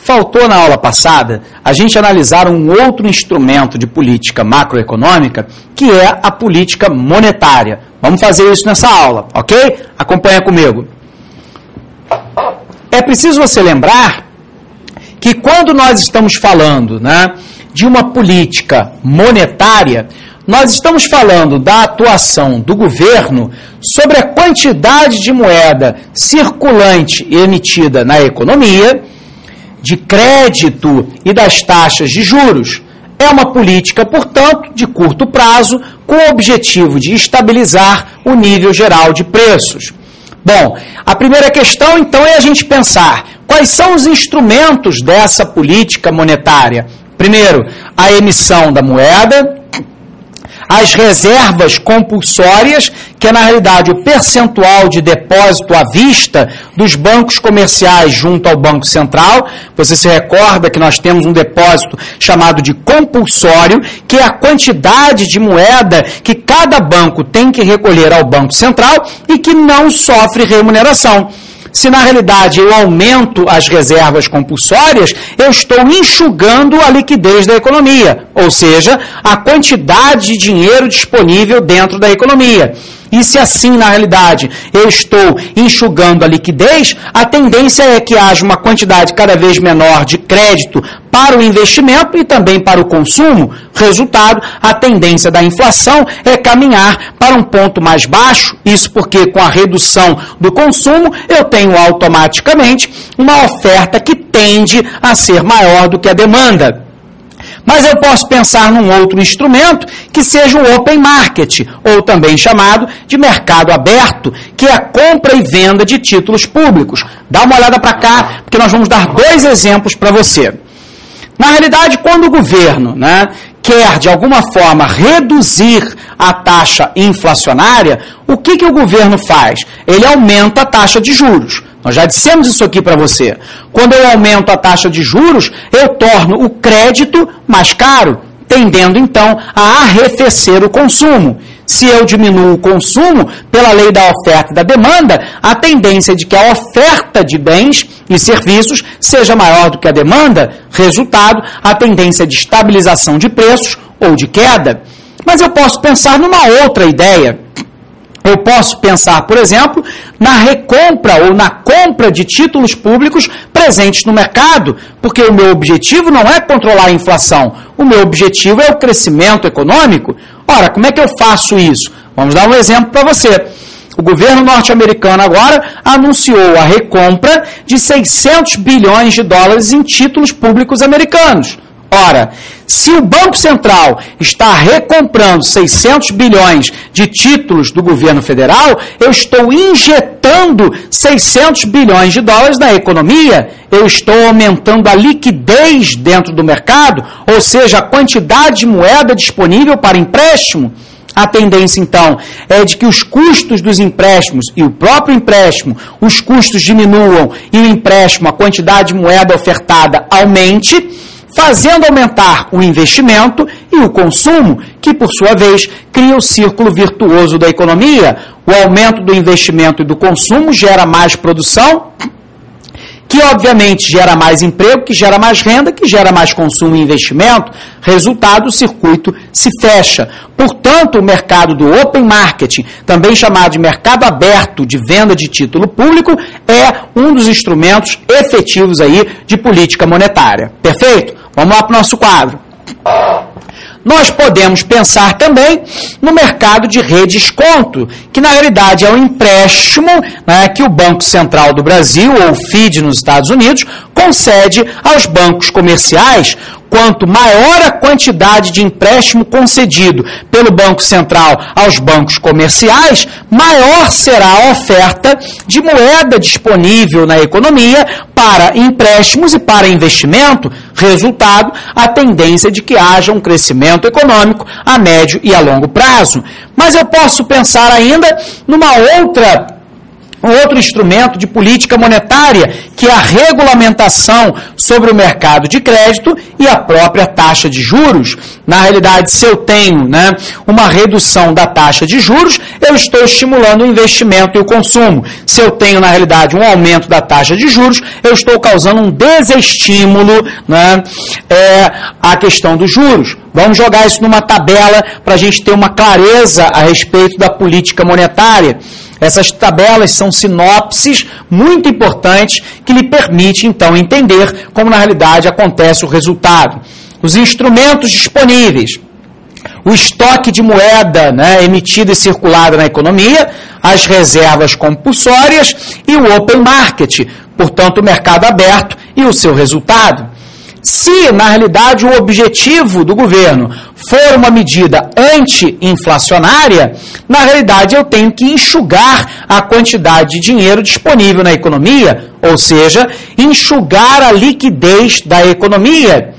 faltou na aula passada a gente analisar um outro instrumento de política macroeconômica, que é a política monetária. Vamos fazer isso nessa aula, ok? Acompanha comigo. É preciso você lembrar que quando nós estamos falando, né, de uma política monetária, nós estamos falando da atuação do governo sobre a quantidade de moeda circulante e emitida na economia, de crédito e das taxas de juros. É uma política, portanto, de curto prazo, com o objetivo de estabilizar o nível geral de preços. Bom, a primeira questão, então, é a gente pensar quais são os instrumentos dessa política monetária. Primeiro, a emissão da moeda, as reservas compulsórias, que é na realidade o percentual de depósito à vista dos bancos comerciais junto ao Banco Central. Você se recorda que nós temos um depósito chamado de compulsório, que é a quantidade de moeda que cada banco tem que recolher ao Banco Central e que não sofre remuneração. Se na realidade eu aumento as reservas compulsórias, eu estou enxugando a liquidez da economia, ou seja, a quantidade de dinheiro disponível dentro da economia. E se assim, na realidade, eu estou enxugando a liquidez, a tendência é que haja uma quantidade cada vez menor de crédito para o investimento e também para o consumo. Resultado, a tendência da inflação é caminhar para um ponto mais baixo, isso porque com a redução do consumo eu tenho automaticamente uma oferta que tende a ser maior do que a demanda. Mas eu posso pensar num outro instrumento que seja o open market, ou também chamado de mercado aberto, que é a compra e venda de títulos públicos. Dá uma olhada para cá, porque nós vamos dar dois exemplos para você. Na realidade, quando o governo, quer, de alguma forma, reduzir a taxa inflacionária, o que o governo faz? Ele aumenta a taxa de juros. Nós já dissemos isso aqui para você. Quando eu aumento a taxa de juros, eu torno o crédito mais caro, tendendo então a arrefecer o consumo. Se eu diminuo o consumo, pela lei da oferta e da demanda, a tendência de que a oferta de bens e serviços seja maior do que a demanda, resultado, a tendência de estabilização de preços ou de queda. Mas eu posso pensar numa outra ideia. Eu posso pensar, por exemplo, na recompra ou na compra de títulos públicos presentes no mercado, porque o meu objetivo não é controlar a inflação, o meu objetivo é o crescimento econômico. Ora, como é que eu faço isso? Vamos dar um exemplo para você. O governo norte-americano agora anunciou a recompra de 600 bilhões de dólares em títulos públicos americanos. Ora, se o Banco Central está recomprando 600 bilhões de títulos do governo federal, eu estou injetando 600 bilhões de dólares na economia, eu estou aumentando a liquidez dentro do mercado, ou seja, a quantidade de moeda disponível para empréstimo. A tendência, então, é de que os custos dos empréstimos e o próprio empréstimo, os custos diminuam e o empréstimo, a quantidade de moeda ofertada, aumente, fazendo aumentar o investimento e o consumo, que, por sua vez, cria o círculo virtuoso da economia. O aumento do investimento e do consumo gera mais produção, que obviamente gera mais emprego, que gera mais renda, que gera mais consumo e investimento. Resultado, o circuito se fecha. Portanto, o mercado do open market, também chamado de mercado aberto de venda de título público, é um dos instrumentos efetivos aí de política monetária. Perfeito? Vamos lá para o nosso quadro. Nós podemos pensar também no mercado de redesconto, que na realidade é um empréstimo que o Banco Central do Brasil, ou FID nos Estados Unidos, concede aos bancos comerciais. Quanto maior a quantidade de empréstimo concedido pelo Banco Central aos bancos comerciais, maior será a oferta de moeda disponível na economia para empréstimos e para investimento. Resultado, a tendência de que haja um crescimento econômico a médio e a longo prazo. Mas eu posso pensar ainda numa outra outro instrumento de política monetária, que é a regulamentação sobre o mercado de crédito e a própria taxa de juros. Na realidade, se eu tenho, uma redução da taxa de juros, eu estou estimulando o investimento e o consumo. Se eu tenho, na realidade, um aumento da taxa de juros, eu estou causando um desestímulo à questão dos juros. Vamos jogar isso numa tabela para a gente ter uma clareza a respeito da política monetária. Essas tabelas são sinopses muito importantes que lhe permitem, então, entender como, na realidade, acontece o resultado. Os instrumentos disponíveis, o estoque de moeda emitida e circulada na economia, as reservas compulsórias e o open market, portanto, o mercado aberto e o seu resultado. Se, na realidade, o objetivo do governo for uma medida anti-inflacionária, na realidade eu tenho que enxugar a quantidade de dinheiro disponível na economia, ou seja, enxugar a liquidez da economia.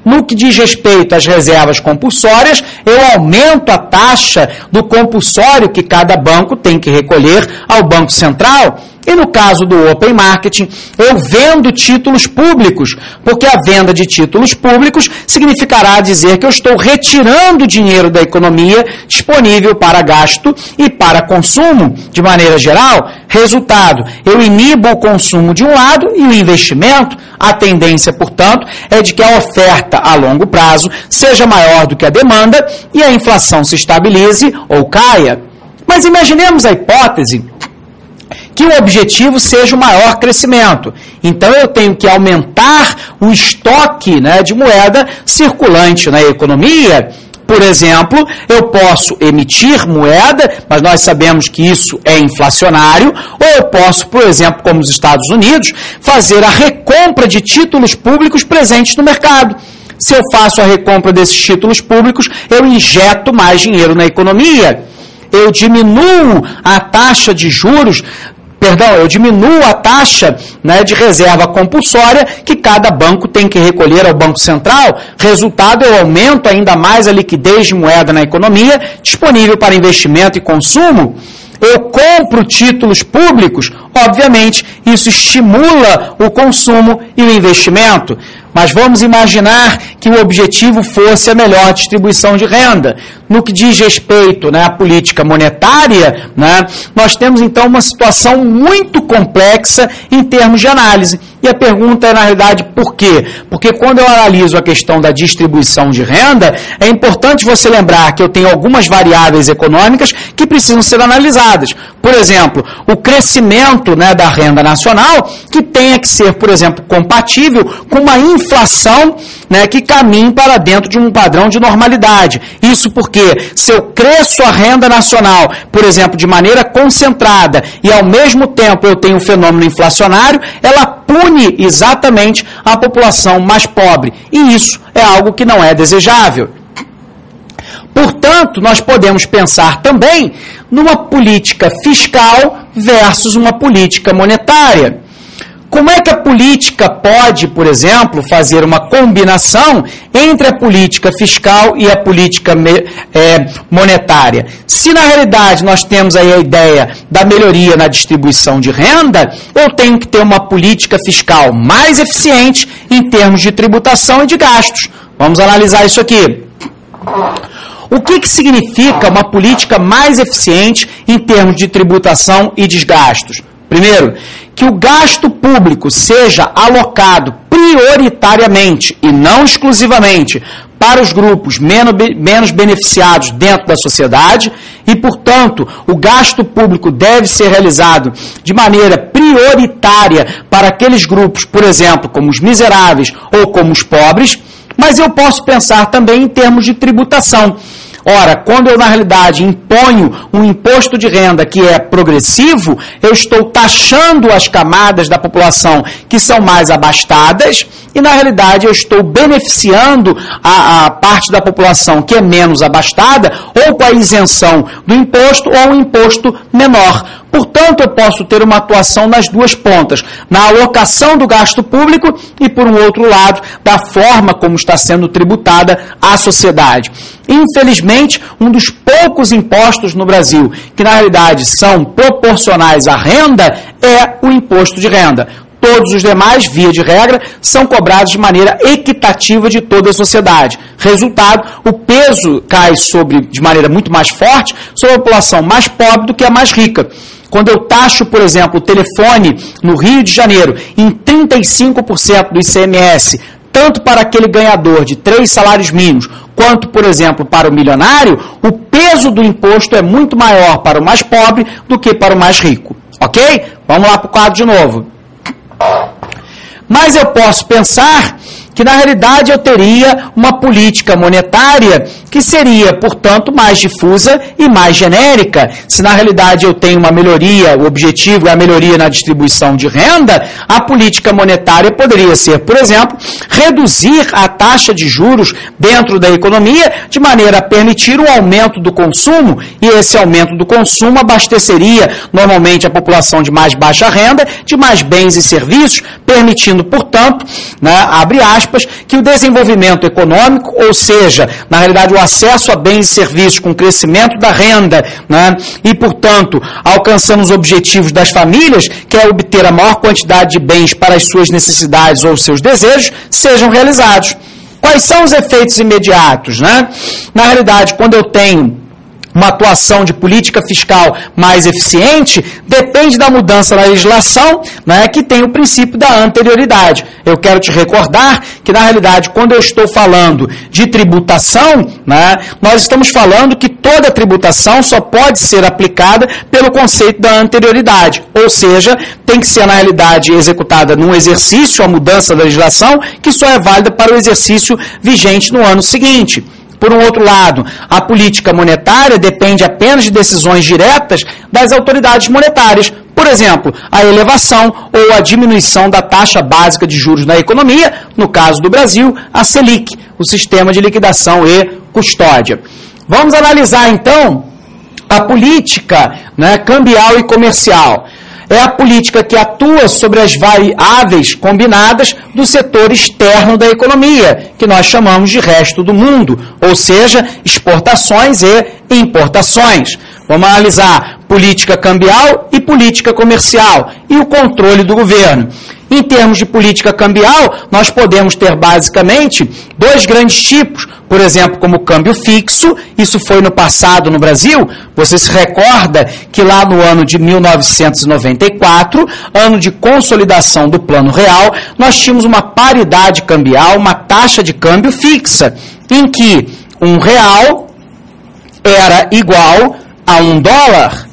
No que diz respeito às reservas compulsórias, eu aumento a taxa do compulsório que cada banco tem que recolher ao Banco Central. E no caso do Open Marketing, eu vendo títulos públicos, porque a venda de títulos públicos significará dizer que eu estou retirando dinheiro da economia disponível para gasto e para consumo, de maneira geral. Resultado, eu inibo o consumo de um lado e o investimento. A tendência, portanto, é de que a oferta a longo prazo seja maior do que a demanda e a inflação se estabilize ou caia. Mas imaginemos a hipótese que o objetivo seja o maior crescimento. Então, eu tenho que aumentar o estoque de moeda circulante na economia. Por exemplo, eu posso emitir moeda, mas nós sabemos que isso é inflacionário, ou eu posso, por exemplo, como os Estados Unidos, fazer a recompra de títulos públicos presentes no mercado. Se eu faço a recompra desses títulos públicos, eu injeto mais dinheiro na economia. Eu diminuo a taxa de juros, eu diminuo a taxa de reserva compulsória que cada banco tem que recolher ao Banco Central. Resultado, eu aumento ainda mais a liquidez de moeda na economia disponível para investimento e consumo. Eu compro títulos públicos, obviamente, isso estimula o consumo e o investimento. Mas vamos imaginar que o objetivo fosse a melhor distribuição de renda. No que diz respeito à política monetária, nós temos então uma situação muito complexa em termos de análise. E a pergunta é, na realidade, por quê? Porque quando eu analiso a questão da distribuição de renda, é importante você lembrar que eu tenho algumas variáveis econômicas que precisam ser analisadas. Por exemplo, o crescimento da renda nacional, que tenha que ser, por exemplo, compatível com uma inflação que caminhe para dentro de um padrão de normalidade. Isso porque, se eu cresço a renda nacional, por exemplo, de maneira concentrada e ao mesmo tempo eu tenho um fenômeno inflacionário, ela pune exatamente a população mais pobre. E isso é algo que não é desejável. Portanto, nós podemos pensar também numa política fiscal versus uma política monetária. Como é que a política pode, por exemplo, fazer uma combinação entre a política fiscal e a política monetária? Se na realidade nós temos aí a ideia da melhoria na distribuição de renda, eu tenho que ter uma política fiscal mais eficiente em termos de tributação e de gastos. Vamos analisar isso aqui. O que significa uma política mais eficiente em termos de tributação e de gastos? Primeiro, que o gasto público seja alocado prioritariamente e não exclusivamente para os grupos menos beneficiados dentro da sociedade e, portanto, o gasto público deve ser realizado de maneira prioritária para aqueles grupos, por exemplo, como os miseráveis ou como os pobres, mas eu posso pensar também em termos de tributação. Ora, quando eu, na realidade, imponho um imposto de renda que é progressivo, eu estou taxando as camadas da população que são mais abastadas e, na realidade, eu estou beneficiando a parte da população que é menos abastada ou com a isenção do imposto ou um imposto menor. Portanto, eu posso ter uma atuação nas duas pontas, na alocação do gasto público e, por um outro lado, da forma como está sendo tributada a sociedade. Infelizmente, um dos poucos impostos no Brasil que, na realidade, são proporcionais à renda é o imposto de renda. Todos os demais, via de regra, são cobrados de maneira equitativa de toda a sociedade. Resultado, o peso cai de maneira muito mais forte sobre a população mais pobre do que a mais rica. Quando eu taxo, por exemplo, o telefone no Rio de Janeiro em 35% do ICMS, tanto para aquele ganhador de 3 salários mínimos, quanto, por exemplo, para o milionário, o peso do imposto é muito maior para o mais pobre do que para o mais rico. Ok? Vamos lá para o quadro de novo. Mas eu posso pensar que, na realidade, eu teria uma política monetária que seria, portanto, mais difusa e mais genérica. Se, na realidade, eu tenho uma melhoria, o objetivo é a melhoria na distribuição de renda, a política monetária poderia ser, por exemplo, reduzir a taxa de juros dentro da economia de maneira a permitir um aumento do consumo, e esse aumento do consumo abasteceria, normalmente, a população de mais baixa renda de mais bens e serviços, permitindo, portanto, abre aspas, que o desenvolvimento econômico, ou seja, na realidade o acesso a bens e serviços com crescimento da renda, e, portanto, alcançando os objetivos das famílias, que é obter a maior quantidade de bens para as suas necessidades ou seus desejos, sejam realizados. Quais são os efeitos imediatos? Na realidade, quando eu tenho uma atuação de política fiscal mais eficiente, depende da mudança na legislação, que tem o princípio da anterioridade. Eu quero te recordar que, na realidade, quando eu estou falando de tributação, nós estamos falando que toda tributação só pode ser aplicada pelo conceito da anterioridade, ou seja, tem que ser, na realidade, executada num exercício, a mudança da legislação, que só é válida para o exercício vigente no ano seguinte. Por um outro lado, a política monetária depende apenas de decisões diretas das autoridades monetárias. Por exemplo, a elevação ou a diminuição da taxa básica de juros na economia, no caso do Brasil, a Selic, o sistema de liquidação e custódia. Vamos analisar, então, a política cambial e comercial. É a política que atua sobre as variáveis combinadas do setor externo da economia, que nós chamamos de resto do mundo, ou seja, exportações e importações. Vamos analisar política cambial e política comercial e o controle do governo. Em termos de política cambial, nós podemos ter basicamente 2 grandes tipos, por exemplo, como o câmbio fixo, isso foi no passado no Brasil, você se recorda que lá no ano de 1994, ano de consolidação do Plano Real, nós tínhamos uma paridade cambial, uma taxa de câmbio fixa, em que R$1 era igual a $1.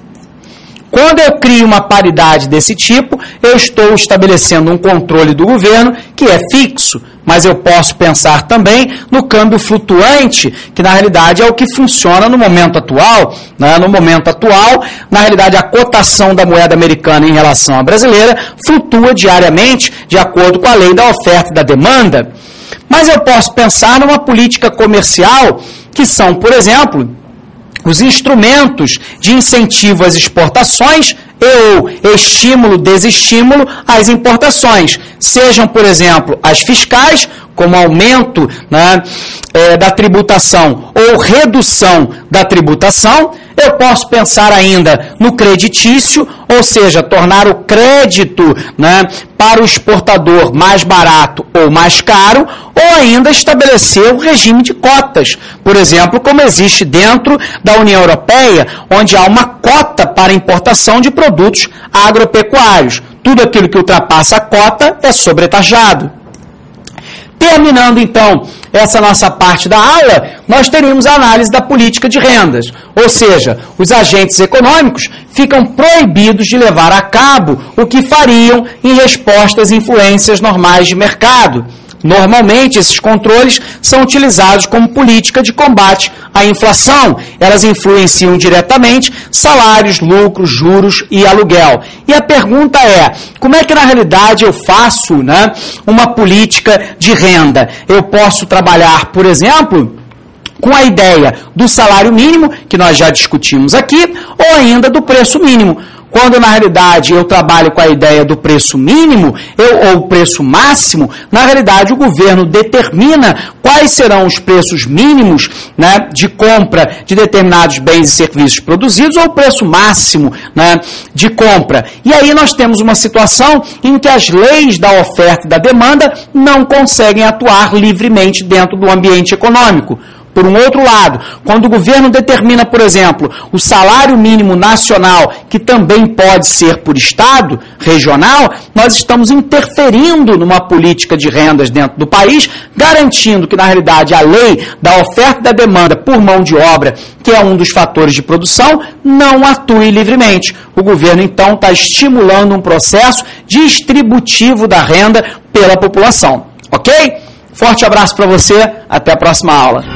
Quando eu crio uma paridade desse tipo, eu estou estabelecendo um controle do governo que é fixo, mas eu posso pensar também no câmbio flutuante, que na realidade é o que funciona no momento atual. No momento atual, na realidade, a cotação da moeda americana em relação à brasileira flutua diariamente de acordo com a lei da oferta e da demanda. Mas eu posso pensar numa política comercial que são, por exemplo, os instrumentos de incentivo às exportações ou estímulo, desestímulo às importações, sejam, por exemplo, as fiscais, como aumento da tributação ou redução da tributação. Eu posso pensar ainda no creditício, ou seja, tornar o crédito para o exportador mais barato ou mais caro, ou ainda estabelecer o regime de cotas, por exemplo, como existe dentro da União Europeia, onde há uma cota para importação de produtos agropecuários. Tudo aquilo que ultrapassa a cota é sobretaxado. Terminando, então, essa nossa parte da aula, nós teríamos a análise da política de rendas, ou seja, os agentes econômicos ficam proibidos de levar a cabo o que fariam em resposta às influências normais de mercado. Normalmente, esses controles são utilizados como política de combate à inflação. Elas influenciam diretamente salários, lucros, juros e aluguel. E a pergunta é, como é que na realidade eu faço uma política de renda? Eu posso trabalhar, por exemplo, com a ideia do salário mínimo, que nós já discutimos aqui, ou ainda do preço mínimo. quando na realidade eu trabalho com a ideia do preço mínimo ou preço máximo, na realidade o governo determina quais serão os preços mínimos, né, de compra de determinados bens e serviços produzidos ou o preço máximo, né, de compra. E aí nós temos uma situação em que as leis da oferta e da demanda não conseguem atuar livremente dentro do ambiente econômico. Por um outro lado, quando o governo determina, por exemplo, o salário mínimo nacional, que também pode ser por estado, regional, nós estamos interferindo numa política de rendas dentro do país, garantindo que, na realidade, a lei da oferta e da demanda por mão de obra, que é um dos fatores de produção, não atue livremente. O governo, então, está estimulando um processo distributivo da renda pela população. Ok? Forte abraço para você, até a próxima aula.